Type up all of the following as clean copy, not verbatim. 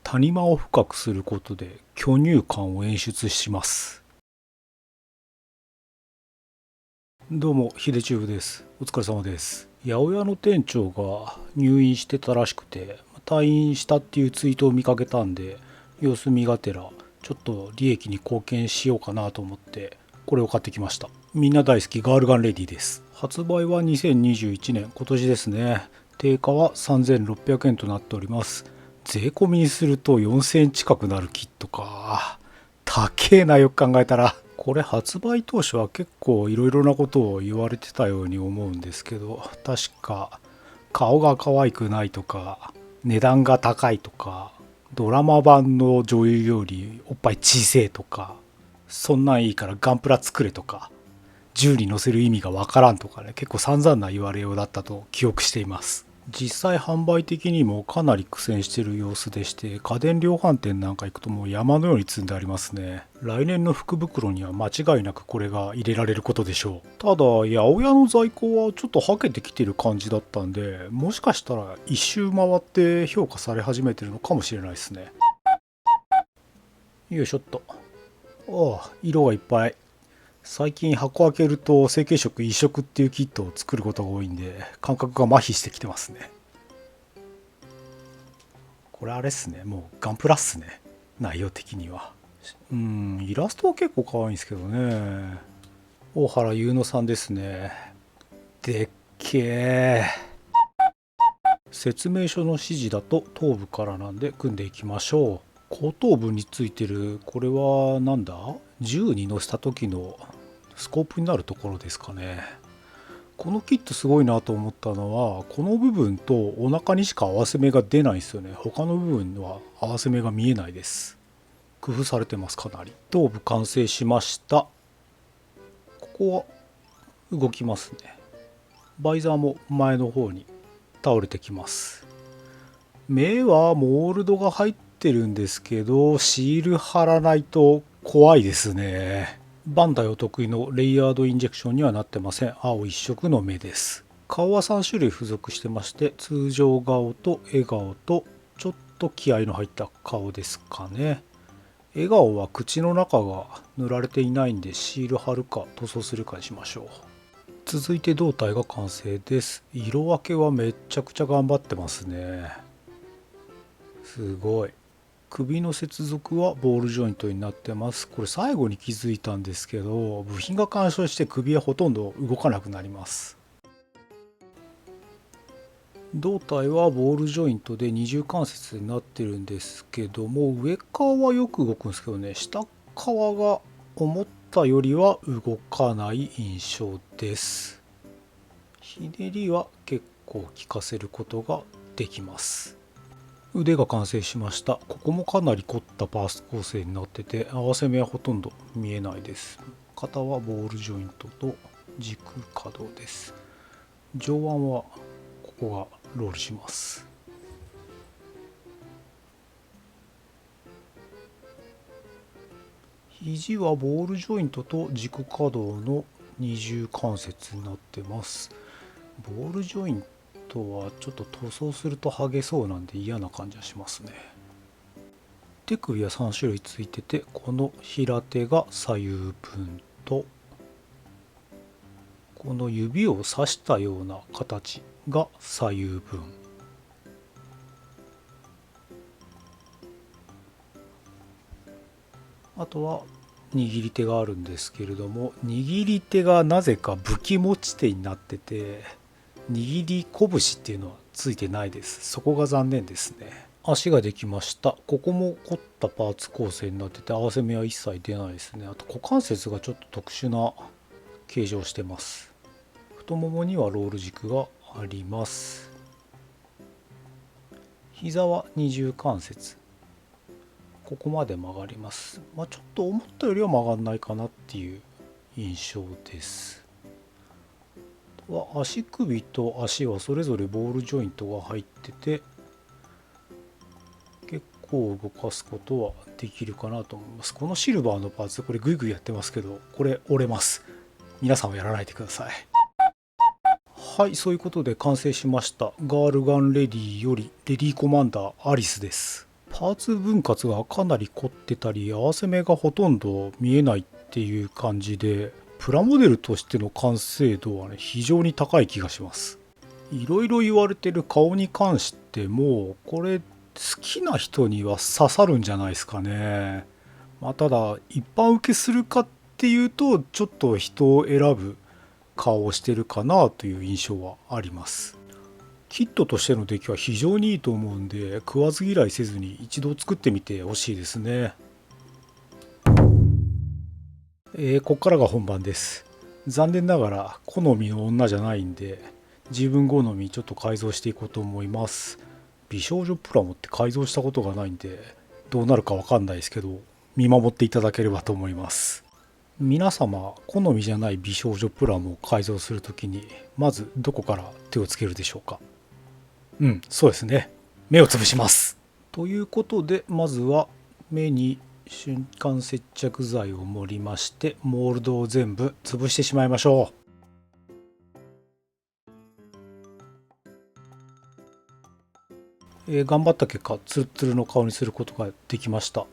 谷間を深くすることで巨乳感を演出します。どうも、ヒデチューブです。お疲れ様です。八百屋の店長が入院してたらしくて、退院したっていうツイートを見かけたんで、様子見がてら、ちょっと利益に貢献しようかなと思って、これを買ってきました。みんな大好きガールガンレディです。発売は2021年、今年ですね。定価は3600円となっております。税込みにすると4000円近くなるキットか。高えな、よく考えたら。これ発売当初は結構いろいろなことを言われてたように思うんですけど、確か顔が可愛くないとか、値段が高いとか、ドラマ版の女優よりおっぱい小せえとか、そんなんいいからガンプラ作れとか、銃に乗せる意味がわからんとかね、結構散々な言われようだったと記憶しています。実際販売的にもかなり苦戦している様子でして、家電量販店なんか行くともう山のように積んでありますね。来年の福袋には間違いなくこれが入れられることでしょう。ただ八百屋の在庫はちょっとはけてきてる感じだったんで、もしかしたら一周回って評価され始めてるのかもしれないですね。よいしょっと。ああ、色がいっぱい。最近箱開けると成型色一色っていうキットを作ることが多いんで、感覚が麻痺してきてますね。これあれっすね、もうガンプラっすね、内容的には。イラストは結構可愛いんですけどね。大原優乃さんですね。でっけえ。説明書の指示だと頭部からなんで組んでいきましょう。後頭部についてるこれはなんだ、銃に乗せた時のスコープになるところですかね。このキットすごいなと思ったのは、この部分とお腹にしか合わせ目が出ないんですよね。他の部分は合わせ目が見えないです。工夫されてます、かなり。頭部完成しました。ここは動きますね。バイザーも前の方に倒れてきます。目はモールドが入ってるんですけど、シール貼らないと怖いですね。バンダイお得意のレイヤードインジェクションにはなってません。青一色の目です。顔は3種類付属してまして、通常顔と笑顔とちょっと気合の入った顔ですかね。笑顔は口の中が塗られていないんで、シール貼るか塗装するかにしましょう。続いて胴体が完成です。色分けはめちゃくちゃ頑張ってますね。すごい。首の接続はボールジョイントになってます。これ最後に気づいたんですけど、部品が干渉して首はほとんど動かなくなります。胴体はボールジョイントで二重関節になってるんですけども、上側はよく動くんですけどね、下側が思ったよりは動かない印象です。ひねりは結構効かせることができます。腕が完成しました。ここもかなり凝ったパース構成になってて、合わせ目はほとんど見えないです。肩はボールジョイントと軸可動です。上腕はここがロールします。肘はボールジョイントと軸可動の二重関節になってます。ボールジョイントはちょっと塗装すると剥げそうなんで嫌な感じはしますね。手首は3種類ついてて、この平手が左右分と、この指をさしたような形が左右分。あとは握り手があるんですけれども、握り手がなぜか武器持ち手になってて、握り拳っていうのはついてないです。そこが残念ですね。足ができました。ここも凝ったパーツ構成になってて、合わせ目は一切出ないですね。あと股関節がちょっと特殊な形状をしてます。太ももにはロール軸があります。膝は二重関節。ここまで曲がります。ちょっと思ったよりは曲がんないかなっていう印象です。足首と足はそれぞれボールジョイントが入ってて、結構動かすことはできるかなと思います。このシルバーのパーツ、これグイグイやってますけど、これ折れます。皆さんはやらないでください。はい、そういうことで完成しました。ガールガンレディよりレディーコマンダーアリスです。パーツ分割がかなり凝ってたり、合わせ目がほとんど見えないっていう感じで、プラモデルとしての完成度はね、非常に高い気がします。いろいろ言われてる顔に関しても、これ好きな人には刺さるんじゃないですかね。ただ一般受けするかっていうと、ちょっと人を選ぶ顔をしてるかなという印象はあります。キットとしての出来は非常にいいと思うんで、食わず嫌いせずに一度作ってみてほしいですね。こっからが本番です。残念ながら好みの女じゃないんで、自分好みちょっと改造していこうと思います。美少女プラモって改造したことがないんで、どうなるかわかんないですけど、見守っていただければと思います。皆様、好みじゃない美少女プラモを改造するときに、まずどこから手をつけるでしょうか。そうですね。目をつぶします。ということで、まずは目に瞬間接着剤を盛りまして、モールドを全部潰してしまいましょう。頑張った結果、ツルツルの顔にすることができました。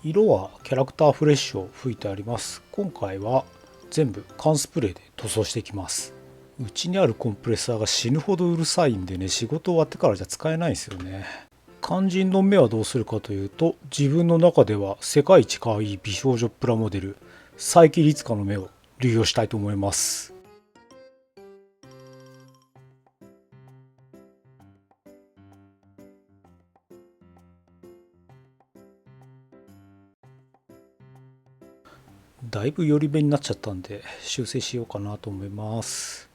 色はキャラクターフレッシュを吹いてあります。今回は全部缶スプレーで塗装していきます。うちにあるコンプレッサーが死ぬほどうるさいんでね、仕事終わってからじゃ使えないんですよね。肝心の目はどうするかというと、自分の中では世界一可愛い美少女プラモデル佐伯律香の目を流用したいと思います。だいぶ寄り目になっちゃったんで修正しようかなと思います。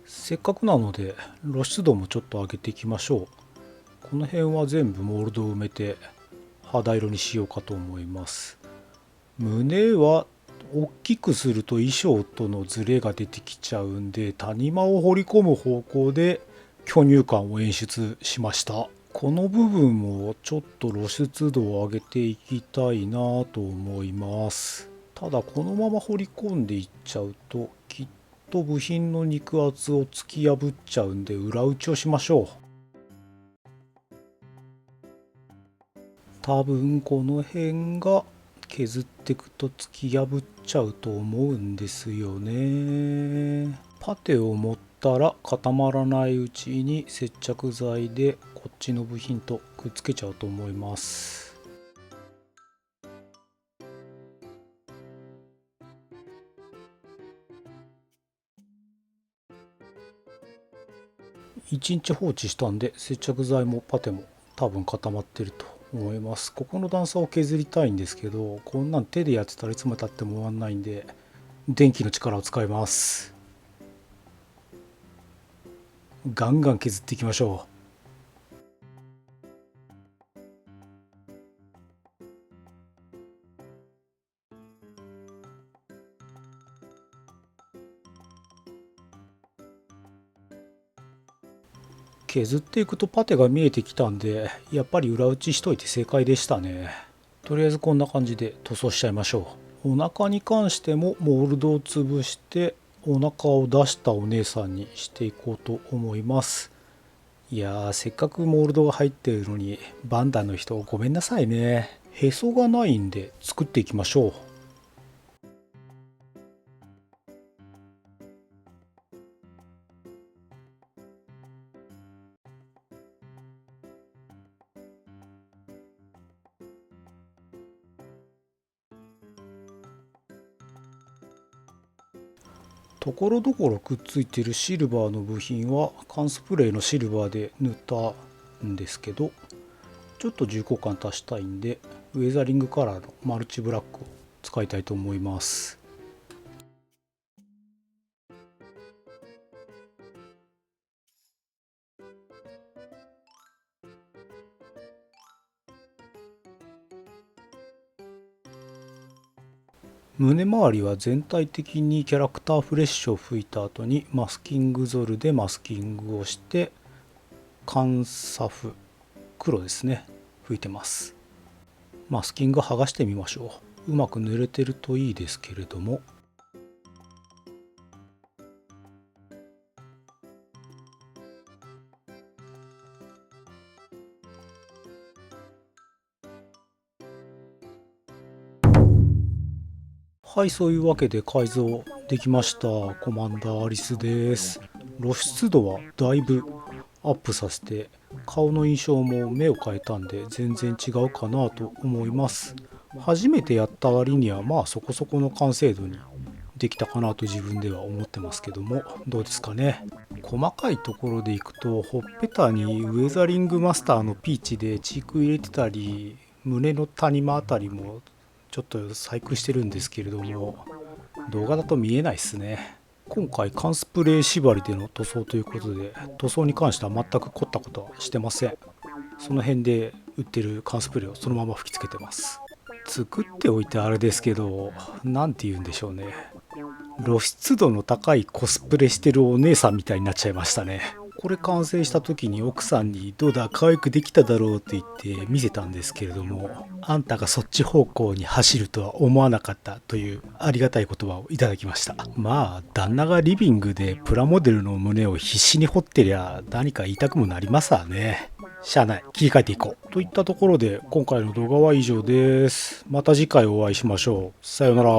せっかくなので露出度もちょっと上げていきましょう。この辺は全部モールドを埋めて肌色にしようかと思います。胸は大きくすると衣装とのズレが出てきちゃうんで、谷間を彫り込む方向で巨乳感を演出しました。この部分もちょっと露出度を上げていきたいなと思います。ただこのまま彫り込んでいっちゃうときっと部品の肉厚を突き破っちゃうんで、裏打ちをしましょう。多分この辺が削っていくと突き破っちゃうと思うんですよね。パテを持ったら固まらないうちに接着剤でこっちの部品とくっつけちゃうと思います。1日放置したんで接着剤もパテも多分固まってると思います。ここの段差を削りたいんですけど、こんなん手でやってたらいつまでたっても終わんないんで、電気の力を使います。ガンガン削っていきましょう。削っていくとパテが見えてきたんで、やっぱり裏打ちしといて正解でしたね。とりあえずこんな感じで塗装しちゃいましょう。お腹に関してもモールドを潰してお腹を出したお姉さんにしていこうと思います。いやー、せっかくモールドが入っているのにバンダの人ごめんなさいね。へそがないんで作っていきましょう。ところどころくっついてるシルバーの部品は缶スプレーのシルバーで塗ったんですけど、ちょっと重厚感足したいんでウェザリングカラーのマルチブラックを使いたいと思います。胸周りは全体的にキャラクターフレッシュを吹いた後にマスキングゾルでマスキングをして、缶サフ黒ですね、吹いてます。マスキング剥がしてみましょう。うまく塗れてるといいですけれども。はい、そういうわけで改造できました。コマンダーアリスです。露出度はだいぶアップさせて、顔の印象も目を変えたんで全然違うかなと思います。初めてやった割にはまあそこそこの完成度にできたかなと自分では思ってますけども、どうですかね。細かいところでいくと、ほっぺたにウェザリングマスターのピーチでチーク入れてたり、胸の谷間あたりもちょっと細工してるんですけれども、動画だと見えないっすね。今回缶スプレー縛りでの塗装ということで、塗装に関しては全く凝ったことはしてません。その辺で売ってる缶スプレーをそのまま吹きつけてます。作っておいてあれですけど、何て言うんでしょうね、露出度の高いコスプレしてるお姉さんみたいになっちゃいましたね。これ完成した時に奥さんに「どうだ可愛くできただろう」って言って見せたんですけれども、あんたがそっち方向に走るとは思わなかったというありがたい言葉をいただきました。まあ旦那がリビングでプラモデルの胸を必死に掘ってりゃ何か言いたくもなりますわね。しゃあない、切り替えていこうといったところで今回の動画は以上です。また次回お会いしましょう。さようなら。